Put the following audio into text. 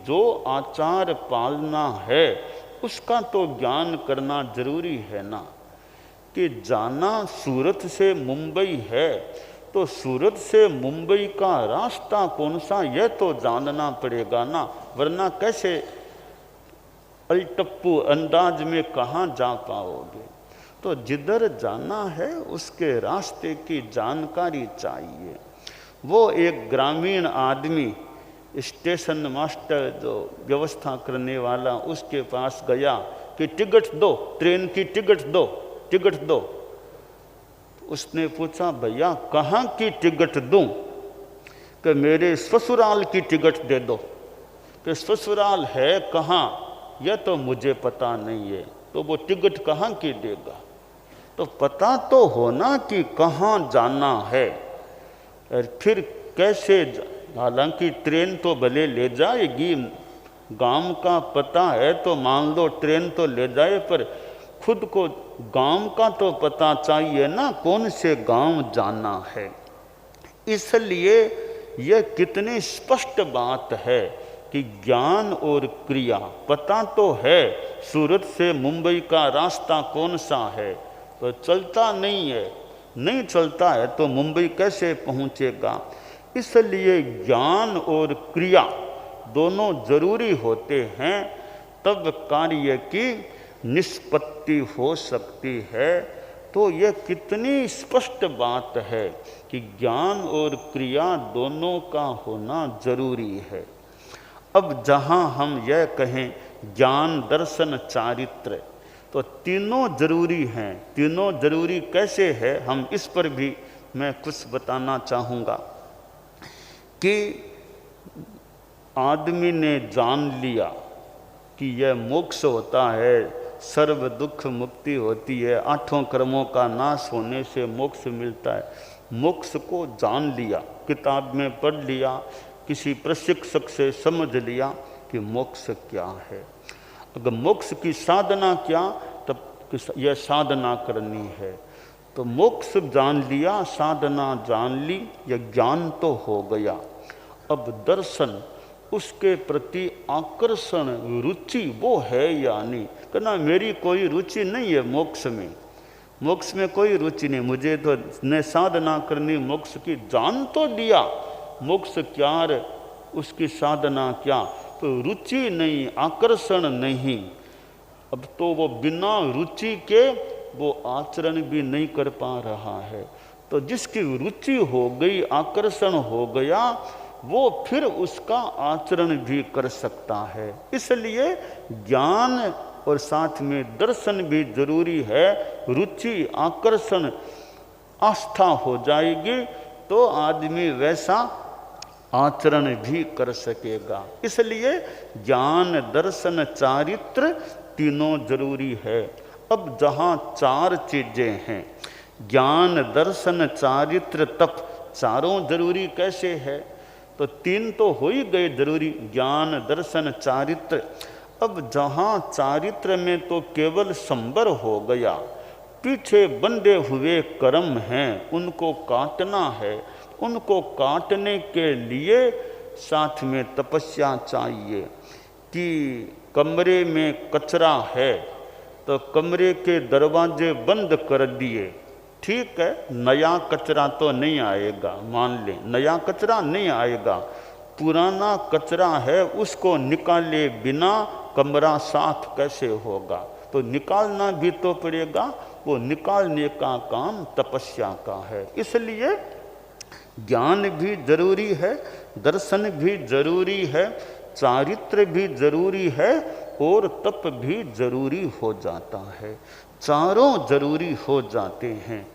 जो आचार पालना है उसका तो ज्ञान करना जरूरी है ना। कि जाना सूरत से मुंबई है तो सूरत से मुंबई का रास्ता कौन सा यह तो जानना पड़ेगा ना, वरना कैसे अल्टप्पू अंदाज में कहाँ जा पाओगे। तो जिधर जाना है उसके रास्ते की जानकारी चाहिए। वो एक ग्रामीण आदमी स्टेशन मास्टर जो व्यवस्था करने वाला उसके पास गया कि टिकट दो, ट्रेन की टिकट दो, टिकट दो। उसने पूछा भैया कहाँ की टिकट दूं? कि मेरे ससुराल की टिकट दे दो। कि ससुराल है कहाँ यह तो मुझे पता नहीं है। तो वो टिकट कहाँ की देगा? तो पता तो होना कि कहाँ जाना है और फिर कैसे। हालांकि ट्रेन तो भले ले जाएगी, गांव का पता है तो मान लो ट्रेन तो ले जाए, पर खुद को गांव का तो पता चाहिए ना, कौन से गांव जाना है। इसलिए यह कितनी स्पष्ट बात है कि ज्ञान और क्रिया। पता तो है सूरत से मुंबई का रास्ता कौन सा है, तो चलता नहीं है, नहीं चलता है तो मुंबई कैसे पहुंचेगा। इसलिए ज्ञान और क्रिया दोनों जरूरी होते हैं, तब कार्य की निष्पत्ति हो सकती है। तो यह कितनी स्पष्ट बात है कि ज्ञान और क्रिया दोनों का होना जरूरी है। अब जहाँ हम यह कहें ज्ञान दर्शन चारित्र, तो तीनों जरूरी हैं। तीनों जरूरी कैसे है, हम इस पर भी मैं कुछ बताना चाहूँगा। कि आदमी ने जान लिया कि यह मोक्ष होता है, सर्व दुख मुक्ति होती है, आठों कर्मों का नाश होने से मोक्ष मिलता है। मोक्ष को जान लिया, किताब में पढ़ लिया, किसी प्रशिक्षक से समझ लिया कि मोक्ष क्या है। अगर मोक्ष की साधना क्या, तब यह साधना करनी है। तो मोक्ष जान लिया, साधना जान ली, यह ज्ञान तो हो गया। अब दर्शन, उसके प्रति आकर्षण, रुचि वो है या नहीं। कहना मेरी कोई रुचि नहीं है मोक्ष में, मोक्ष में कोई रुचि नहीं, मुझे तो न साधना करनी मोक्ष की। जान तो दिया मोक्ष क्या है, उसकी साधना क्या, तो रुचि नहीं, आकर्षण नहीं। अब तो वो बिना रुचि के वो आचरण भी नहीं कर पा रहा है। तो जिसकी रुचि हो गई, आकर्षण हो गया, वो फिर उसका आचरण भी कर सकता है। इसलिए ज्ञान और साथ में दर्शन भी जरूरी है। रुचि, आकर्षण, आस्था हो जाएगी तो आदमी वैसा आचरण भी कर सकेगा। इसलिए ज्ञान दर्शन चारित्र तीनों जरूरी है। अब जहाँ चार चीजें हैं, ज्ञान दर्शन चारित्र तप, चारों जरूरी कैसे है, तो तीन तो हो ही गए जरूरी, ज्ञान दर्शन चारित्र। अब जहाँ चारित्र में तो केवल संबर हो गया, पीछे बंधे हुए कर्म हैं उनको काटना है। उनको काटने के लिए साथ में तपस्या चाहिए। कि कमरे में कचरा है तो कमरे के दरवाजे बंद कर दिए, ठीक है, नया कचरा तो नहीं आएगा, मान ले नया कचरा नहीं आएगा, पुराना कचरा है उसको निकाले बिना कमरा साफ कैसे होगा, तो निकालना भी तो पड़ेगा। वो निकालने का काम तपस्या का है। इसलिए ज्ञान भी जरूरी है, दर्शन भी जरूरी है, चारित्र भी जरूरी है और तप भी जरूरी हो जाता है। चारों जरूरी हो जाते हैं।